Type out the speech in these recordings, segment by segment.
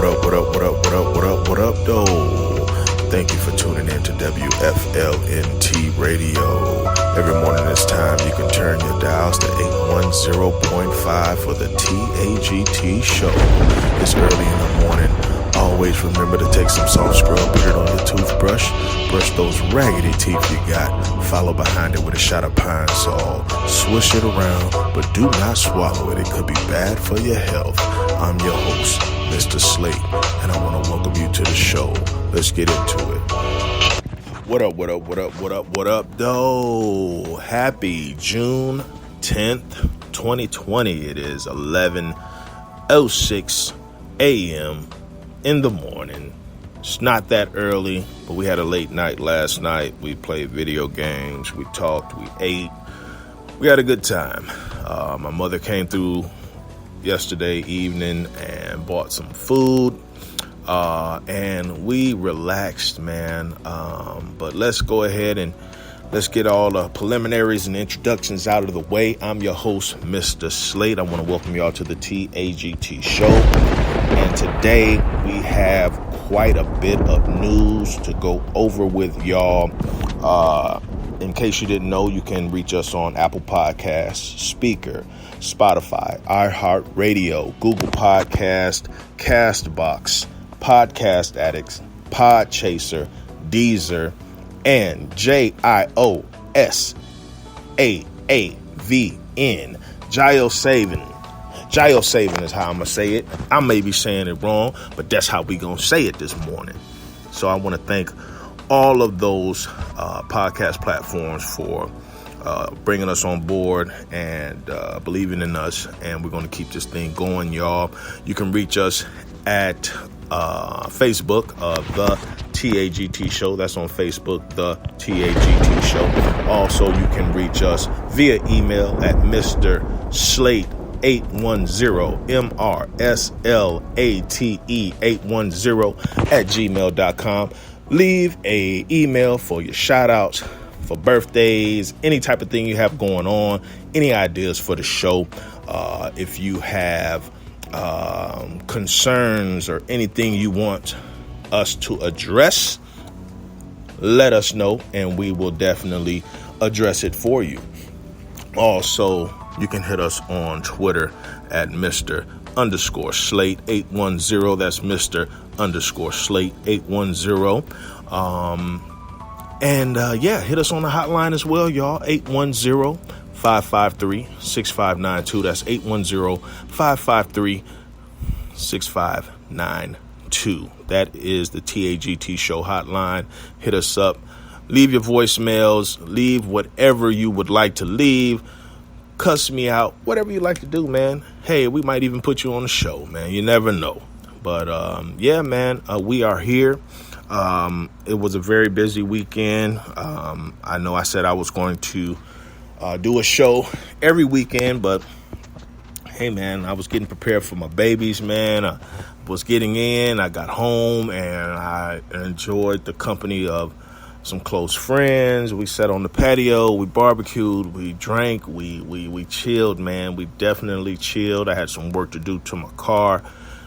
What up, though? Thank you for tuning in to WFLNT Radio. Every morning this time, you can turn your dials to 810.5 for the TAGT Show. It's early in the morning. Always remember to take some soft scrub, put it on your toothbrush, brush those raggedy teeth you got, follow behind it with a shot of pine salt, swish it around, but do not swallow it. It could be bad for your health. I'm your host, Mr. Slate, and I want to welcome you to the show. Let's get into it. What up, though? Happy June 10th, 2020. It is 11:06 a.m. in the morning. It's not that early, but we had a late night last night. We played video games, we talked, we ate. We had a good time. My mother came through yesterday evening and bought some food. And we relaxed, man. But let's go ahead and let's get all the preliminaries and introductions out of the way. I'm your host, Mr. Slate. I want to welcome y'all to the TAGT Show. And today we have quite a bit of news to go over with y'all. In case you didn't know, you can reach us on Apple Podcasts, Speaker, Spotify, iHeartRadio, Google Podcast, Castbox, Podcast Addicts, Podchaser, Deezer, and JIOSAAVN, JioSavin. JioSavin is how I'm going to say it. I may be saying it wrong, but that's how we going to say it this morning. So I want to thank all of those podcast platforms for bringing us on board and believing in us. And we're going to keep this thing going, y'all. You can reach us at Facebook, the TAGT Show. That's on Facebook, the TAGT Show. Also, you can reach us via email at Mr. Slate 810 MRSLATE 810 at gmail.com. Leave a email for your shout outs, for birthdays, any type of thing you have going on, any ideas for the show. If you have concerns or anything you want us to address, let us know and we will definitely address it for you. Also, you can hit us on Twitter at Mr_Slate 810. That's Mr_Slate 810. Hit us on the hotline as well, y'all. 810-553-6592. That's 810-553-6592. That is the TAGT Show hotline. Hit us up. Leave your voicemails. Leave whatever you would like to leave. Cuss me out. Whatever you like to do, man. Hey, we might even put you on the show, man. You never know. But, we are here. It was a very busy weekend. I know I said I was going to do a show every weekend, but hey, man, I was getting prepared for my babies, man. I was getting in. I got home, and I enjoyed the company of some close friends. We sat on the patio. We barbecued. We drank. We chilled, man. We definitely chilled. I had some work to do to my car.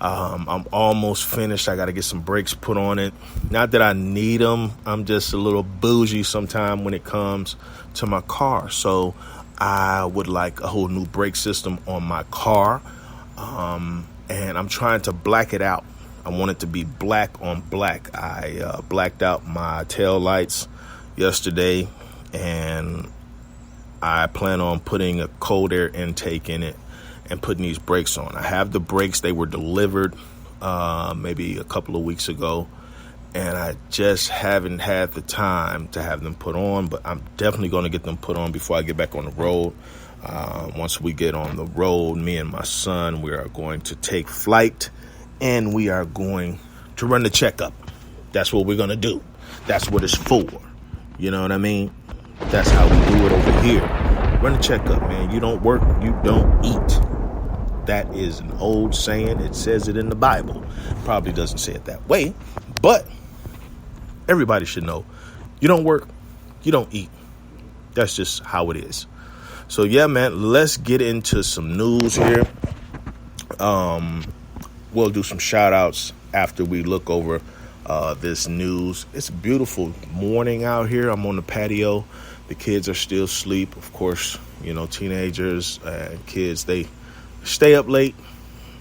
I'm almost finished. I got to get some brakes put on it. Not that I need them. I'm just a little bougie sometime when it comes to my car. So I would like a whole new brake system on my car. And I'm trying to black it out. I want it to be black on black. I blacked out my tail lights yesterday, and I plan on putting a cold air intake in it and putting these brakes on. I have the brakes. They were delivered maybe a couple of weeks ago, and I just haven't had the time to have them put on, but I'm definitely going to get them put on before I get back on the road. Once we get on the road, me and my son, we are going to take flight, and we are going to run the checkup. That's what we're going to do. That's what it's for. You know what I mean? That's how we do it over here. Run the checkup, man. You don't work, you don't eat. That is an old saying. It says it in the Bible. Probably doesn't say it that way, but everybody should know. You don't work, you don't eat. That's just how it is. So yeah, man, let's get into some news here. we'll do some shout outs after we look over this news. It's a beautiful morning out here. I'm on the patio. The kids are still asleep. Of course, teenagers and kids, they stay up late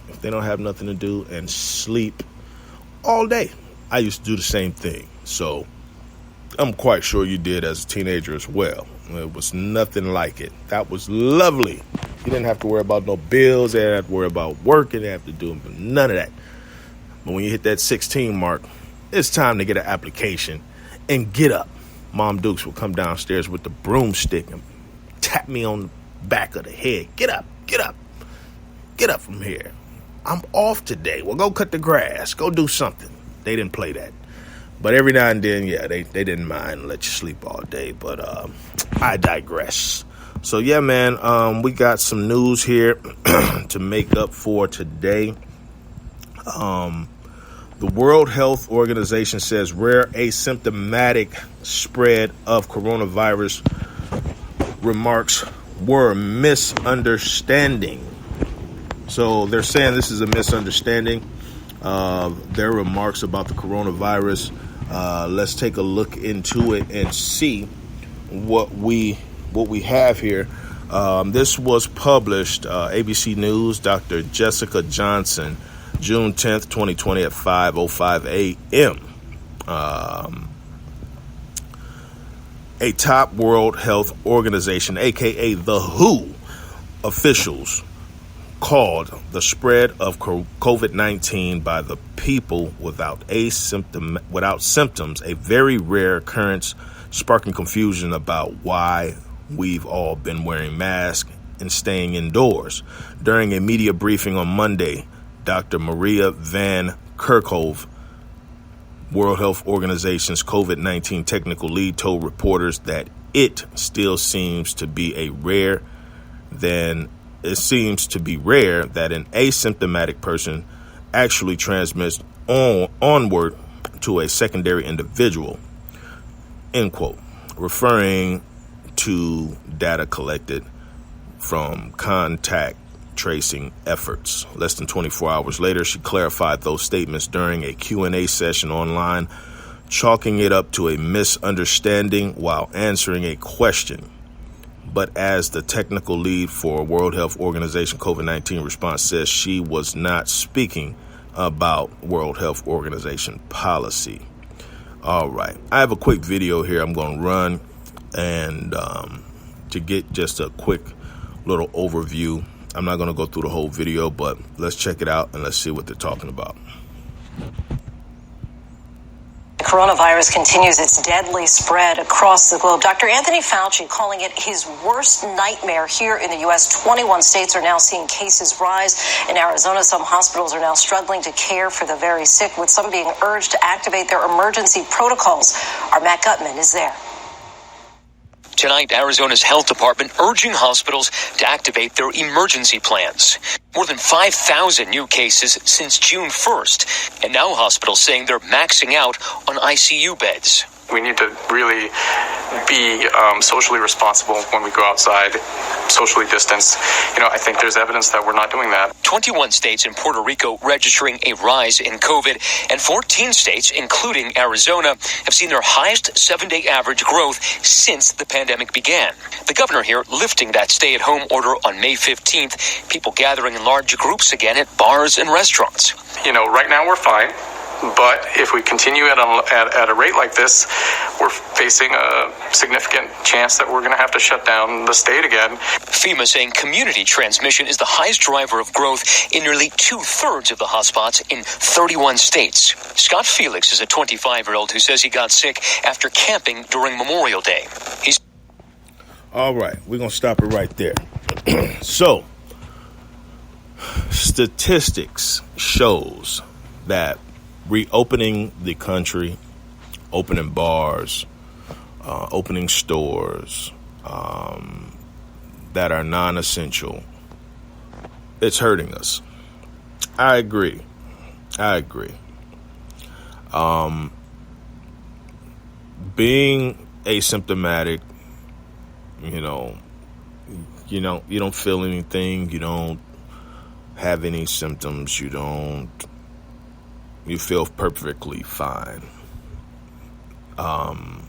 if they don't have nothing to do and sleep all day. I used to do the same thing. So I'm quite sure you did as a teenager as well. It was nothing like it. That was lovely. You didn't have to worry about no bills. They didn't have to worry about working. They didn't have to do none of that. But when you hit that 16 mark, it's time to get an application and get up. Mom Dukes will come downstairs with the broomstick and tap me on the back of the head. Get up, get up, get up from here. I'm off today. Well, go cut the grass. Go do something. They didn't play that. But every now and then, yeah, they didn't mind let you sleep all day. But I digress. So, yeah, man, we got some news here to make up for today. The World Health Organization says rare asymptomatic spread of coronavirus remarks were misunderstanding. So they're saying this is a misunderstanding of their remarks about the coronavirus. Let's take a look into it and see what we have here. This was published, ABC News, Dr. Jessica Johnson, June 10th, 2020 at 5:05 a.m. A top World Health Organization, a.k.a. the WHO, officials called the spread of COVID-19 by the people without symptoms a very rare occurrence, sparking confusion about why we've all been wearing masks and staying indoors. During a media briefing on Monday, Dr. Maria Van Kerkhove, World Health Organization's COVID-19 technical lead, told reporters that it still seems to be rare that an asymptomatic person actually transmits onward to a secondary individual, end quote, referring to data collected from contact tracing efforts. Less than 24 hours later, she clarified those statements during a Q&A session online, chalking it up to a misunderstanding while answering a question. But as the technical lead for World Health Organization COVID-19 response says, she was not speaking about World Health Organization policy. All right. I have a quick video here I'm going to run and to get just a quick little overview. I'm not going to go through the whole video, but let's check it out and let's see what they're talking about. The coronavirus continues its deadly spread across the globe. Dr. Anthony Fauci calling it his worst nightmare here in the U.S. 21 states are now seeing cases rise. In Arizona, some hospitals are now struggling to care for the very sick, with some being urged to activate their emergency protocols. Our Matt Gutman is there. Tonight, Arizona's health department urging hospitals to activate their emergency plans. More than 5,000 new cases since June 1st, and now hospitals saying they're maxing out on ICU beds. We need to really be socially responsible when we go outside, socially distance. I think there's evidence that we're not doing that. 21 states and Puerto Rico registering a rise in COVID, and 14 states, including Arizona, have seen their highest 7-day average growth since the pandemic began. The governor here lifting that stay-at-home order on May 15th, people gathering in large groups again at bars and restaurants. Right now we're fine. But if we continue at a rate like this, we're facing a significant chance that we're going to have to shut down the state again. FEMA saying community transmission is the highest driver of growth in nearly 2/3 of the hotspots in 31 states. Scott Felix is a 25-year-old who says he got sick after camping during Memorial Day. All right, we're going to stop it right there. So, statistics shows that reopening the country, opening bars, opening stores that are non-essential, it's hurting us. I agree. Being asymptomatic, you don't feel anything, you don't have any symptoms. You feel perfectly fine. And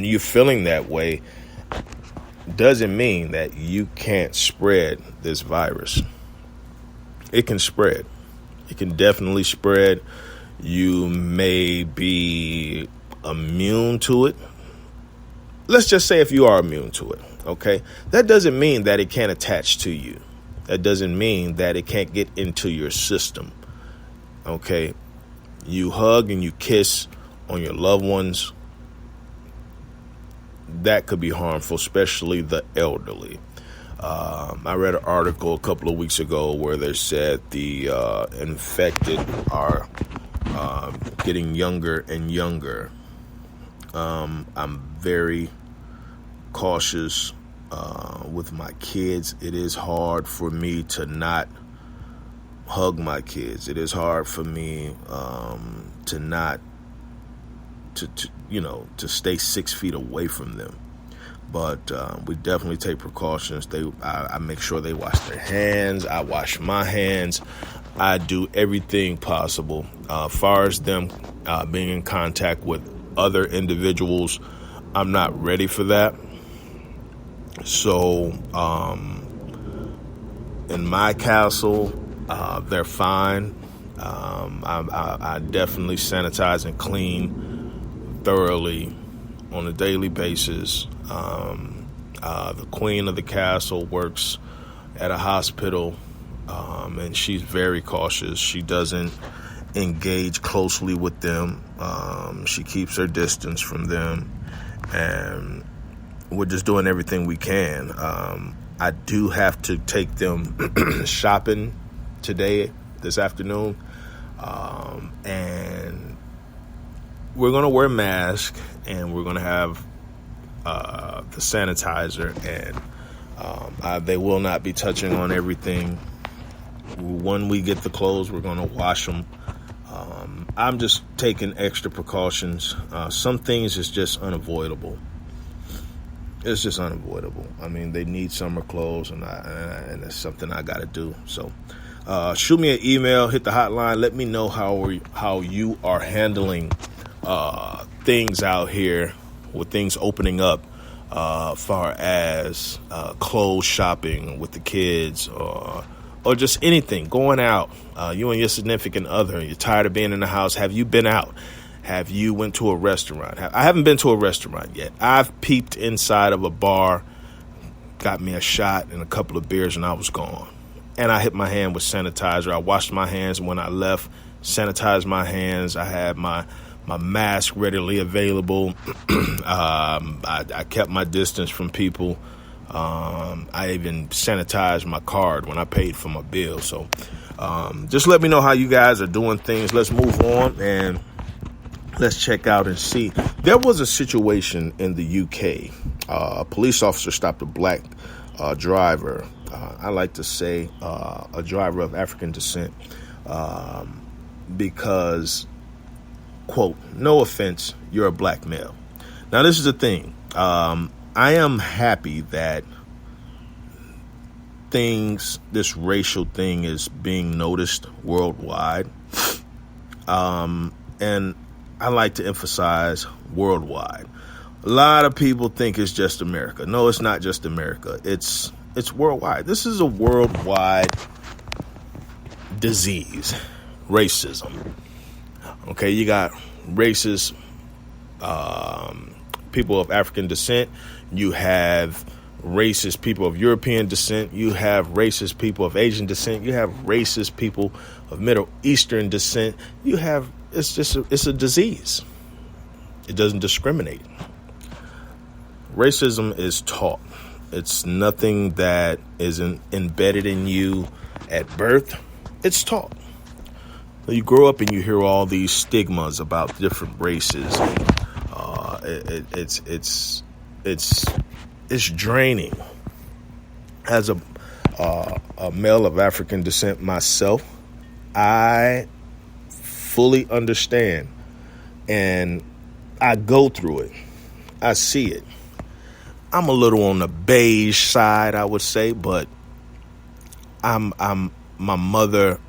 you feeling that way doesn't mean that you can't spread this virus. It can spread. It can definitely spread. You may be immune to it. Let's just say if you are immune to it, okay? That doesn't mean that it can't attach to you. That doesn't mean that it can't get into your system, okay? You hug and you kiss on your loved ones. That could be harmful, especially the elderly. I read an article a couple of weeks ago where they said the infected are getting younger and younger. I'm very cautious with my kids. It is hard for me to not hug my kids. It is hard for me to not to stay 6 feet away from them. But we definitely take precautions. I make sure they wash their hands. I wash my hands. I do everything possible. As far as them being in contact with other individuals, I'm not ready for that. So in my castle, they're fine. I definitely sanitize and clean thoroughly on a daily basis. The queen of the castle works at a hospital, and she's very cautious. She doesn't engage closely with them. She keeps her distance from them, and we're just doing everything we can. I do have to take them shopping this afternoon, and we're going to wear masks, and we're going to have the sanitizer, and they will not be touching on everything. When we get the clothes, we're going to wash them. I'm just taking extra precautions. Some things is just unavoidable. It's just unavoidable. I mean, they need summer clothes, and it's something I got to do. So shoot me an email, hit the hotline. Let me know how you are handling things out here with things opening up, far as clothes shopping with the kids, or just anything, going out. You and your significant other, you're tired of being in the house. Have you been out? Have you went to a restaurant? I haven't been to a restaurant yet. I've peeped inside of a bar, got me a shot and a couple of beers, and I was gone. And I hit my hand with sanitizer. I washed my hands when I left, sanitized my hands. I had my mask readily available. I kept my distance from people. I even sanitized my card when I paid for my bill. So just let me know how you guys are doing things. Let's move on and let's check out and see. There was a situation in the UK. A police officer stopped a black driver. I like to say a driver of African descent because, quote, no offense, you're a black male. Now, this is the thing. I am happy that this racial thing is being noticed worldwide. And I like to emphasize worldwide. A lot of people think it's just America. No, it's not just America. It's worldwide. This is a worldwide disease, racism. Okay, you got racist people of African descent. You have racist people of European descent. You have racist people of Asian descent. You have racist people of Middle Eastern descent. It's a disease. It doesn't discriminate. Racism is taught. It's nothing that isn't embedded in you at birth. It's taught. You grow up and you hear all these stigmas about different races. It's draining. As a male of African descent myself, I fully understand, and I go through it. I see it. I'm a little on the beige side, I would say, but my mother